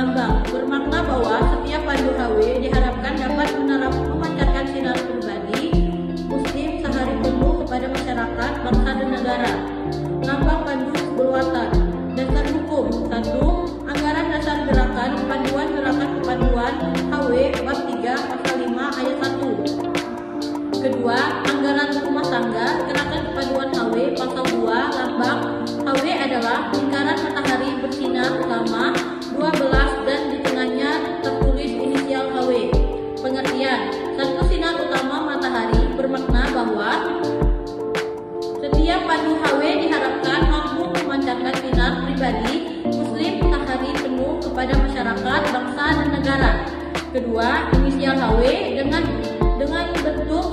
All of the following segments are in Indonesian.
lambang, bermakna bahwa setiap pandu HW diharapkan dapat memancarkan sinar pribadi Muslim sehari penuh kepada masyarakat, bangsa dan negara. Lambang pandu berwatar. Dasar hukum 1. Anggaran dasar gerakan panduan kepanduan HW bab 3 pasal 5 ayat 1. Kedua, anggaran rumah tangga gerakan kepanduan HW pasal 2 lambang HW adalah lingkaran matahari bersinar utama 12 dan di tengahnya tertulis inisial HW. Pengertian: satu, sinar utama matahari bermakna bahwa setiap pandu HW diharapkan mampu memancarkan sinar pribadi Muslim sehari penuh kepada masyarakat, bangsa dan negara. Kedua, inisial HW dengan bentuk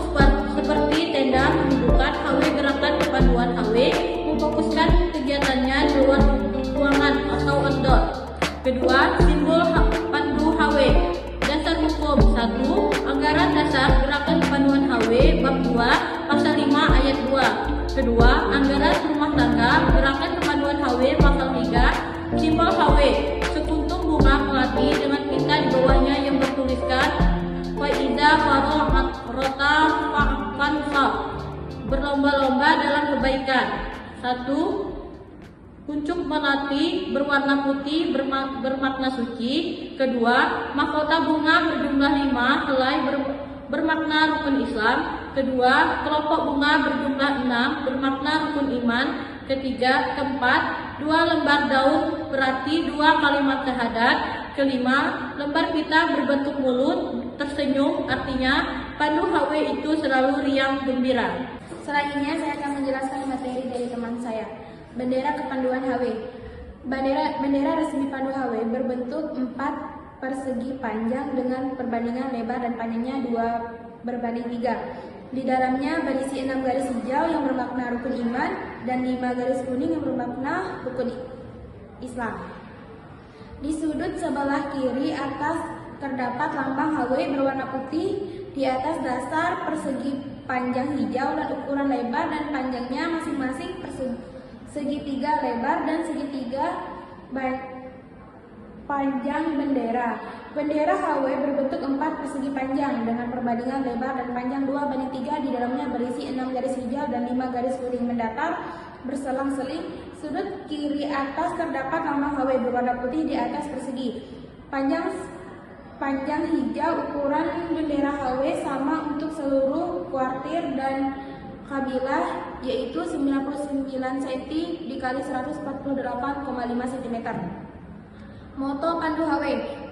seperti tenda pendudukan HW gerakan kepanduan HW memfokuskan kegiatannya di luar ruangan atau outdoor. Kedua, simbol pandu HW. Dasar hukum 1. Anggaran dasar gerakan kepanduan HW bab 2 pasal 5 ayat 2. Kedua, anggaran rumah tangga gerakan kepanduan HW pasal 3. Simbol HW sekuntum bunga melati dengan pita di bawahnya yang bertuliskan Faiza Rota Fansab, berlomba-lomba dalam kebaikan. 1. Kuncup melati berwarna putih bermakna suci. Kedua, mahkota bunga berjumlah 5 helai bermakna rukun Islam. Kedua, kelompok bunga berjumlah 6 bermakna rukun iman. Ketiga, keempat, 2 lembar daun berarti 2 kalimat syahadat. Kelima, lembar pita berbentuk mulut tersenyum, artinya pandu HW itu selalu riang gembira. Selanjutnya saya akan menjelaskan materi dari teman saya. Bendera kepanduan HW. Bendera resmi pandu HW berbentuk 4 persegi panjang dengan perbandingan lebar dan panjangnya 2:3. Di dalamnya berisi 6 garis hijau yang bermakna rukun iman dan 5 garis kuning yang bermakna rukun Islam. Di sudut sebelah kiri atas terdapat lambang HW berwarna putih di atas dasar persegi panjang hijau dan ukuran lebar dan panjangnya masing-masing segitiga lebar dan segitiga panjang bendera. Bendera HW berbentuk 4 persegi panjang dengan perbandingan lebar dan panjang 2:3. Di dalamnya berisi 6 garis hijau dan 5 garis kuning mendatar berselang-seling. Sudut kiri atas terdapat lambang HW berwarna putih di atas persegi panjang hijau. Ukuran bendera HW sama untuk seluruh kuartir dan kabilah, yaitu 99 cm dikali 148,5 cm. Moto pandu HW.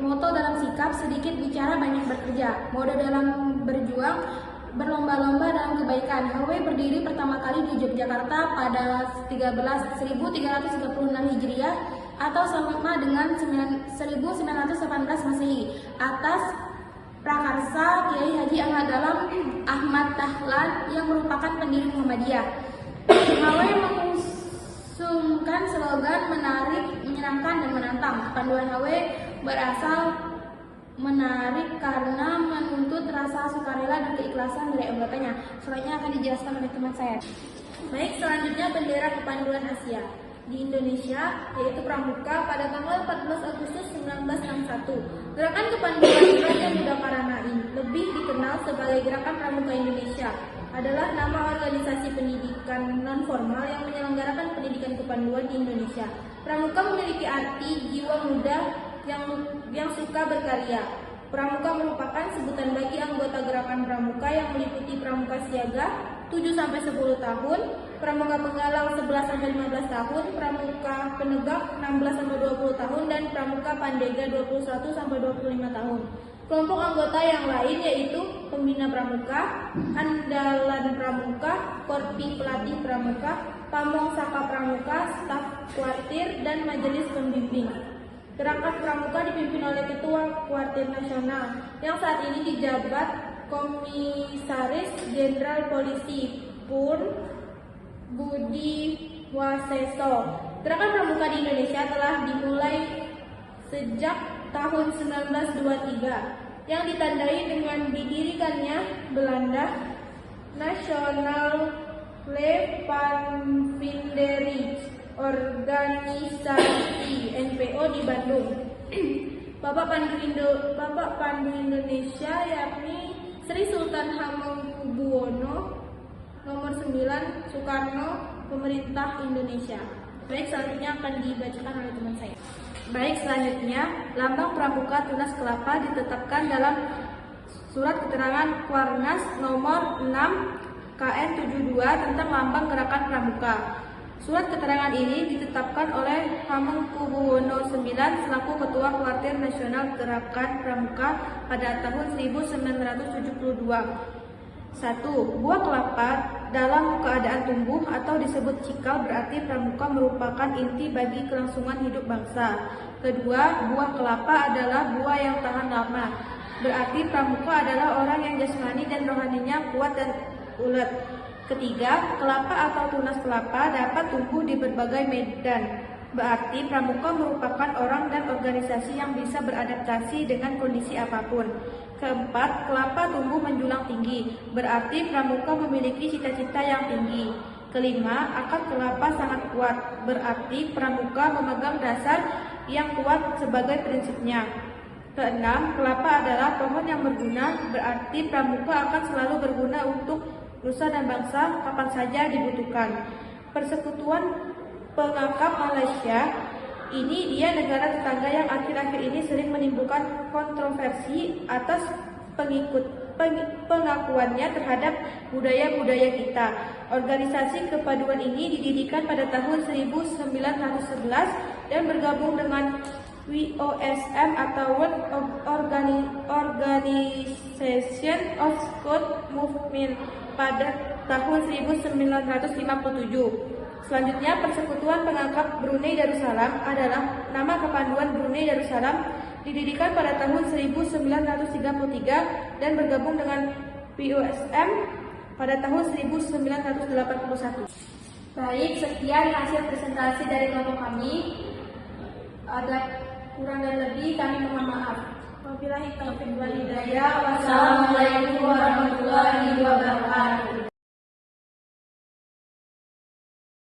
Moto dalam sikap sedikit bicara banyak bekerja. Mode dalam berjuang berlomba-lomba dalam kebaikan. HW berdiri pertama kali di Yogyakarta pada 1336 Hijriah atau sama dengan 1918 Masehi atas prakarsa Kiai Haji Ahmad Dahlan yang merupakan pendiri Muhammadiyah. HW mengusungkan slogan menarik, menyenangkan dan menantang. Kepanduan HW berasal menarik karena menuntut rasa sukarela dan keikhlasan dari anggotanya. Selanjutnya akan dijelaskan oleh teman saya. Baik, selanjutnya bendera kepanduan Asia di Indonesia, yaitu Pramuka pada tanggal 14 Agustus 1961. Gerakan kepanduan Raja Muda Paranai, lebih dikenal sebagai Gerakan Pramuka Indonesia, adalah nama organisasi pendidikan non-formal yang menyelenggarakan pendidikan kepanduan di Indonesia. Pramuka memiliki arti jiwa muda yang suka berkarya. Pramuka merupakan sebutan bagi anggota gerakan pramuka yang meliputi pramuka siaga 7-10 tahun, pramuka penggalang 11-15 tahun, pramuka penegak 16-20 tahun, dan pramuka pandega 21-25 tahun. Kelompok anggota yang lain yaitu pembina pramuka, andalan pramuka, korpi pelatih pramuka, pamong saka pramuka, staf kuartir, dan majelis pembimbing. Gerakan pramuka dipimpin oleh Ketua Kuartir Nasional yang saat ini dijabat Komisaris Jenderal Polisi Pur Budi Waseso. Gerakan pramuka di Indonesia telah dimulai sejak tahun 1923 yang ditandai dengan didirikannya Belanda National Leeuwpanvinderij Organisasi NPO di Bandung. Bapak Pandu Indonesia yakni Sri Sultan Hamengkubuwono. Nomor 9 Soekarno, Pemerintah Indonesia. Baik, selanjutnya akan dibacakan oleh teman saya. Baik, selanjutnya lambang pramuka tunas kelapa ditetapkan dalam Surat Keterangan Kuarnas nomor 6 KN 72 tentang lambang gerakan pramuka. Surat keterangan ini ditetapkan oleh Hamengkubuwono IX selaku Ketua Kuartir Nasional Gerakan Pramuka pada tahun 1972. 1. Buah kelapa dalam keadaan tumbuh atau disebut cikal berarti pramuka merupakan inti bagi kelangsungan hidup bangsa. Kedua, buah kelapa adalah buah yang tahan lama. Berarti pramuka adalah orang yang jasmani dan rohaninya kuat dan ulet. Ketiga, kelapa atau tunas kelapa dapat tumbuh di berbagai medan. Berarti pramuka merupakan orang dan organisasi yang bisa beradaptasi dengan kondisi apapun. Keempat, kelapa tumbuh menjulang tinggi. Berarti pramuka memiliki cita-cita yang tinggi. Kelima, akar kelapa sangat kuat. Berarti pramuka memegang dasar yang kuat sebagai prinsipnya. Keenam, kelapa adalah pohon yang berguna. Berarti pramuka akan selalu berguna untuk nusa dan bangsa kapan saja dibutuhkan. Persekutuan Pengangkap Malaysia ini dia negara tetangga yang akhir-akhir ini sering menimbulkan kontroversi atas pengakuannya terhadap budaya-budaya kita. Organisasi kepaduan ini didirikan pada tahun 1911 dan bergabung dengan WOSM atau World Organization of Scouts Movement pada tahun 1957. Selanjutnya, Persekutuan Pengangkap Brunei Darussalam adalah nama kepanduan Brunei Darussalam, didirikan pada tahun 1933 dan bergabung dengan WOSM pada tahun 1981. Baik, sekian hasil presentasi dari kelompok kami. Ada kurang dan lebih kami mohon maaf. Wabillahi taufiq wal hidayah. Wassalamualaikum warahmatullahi wabarakatuh.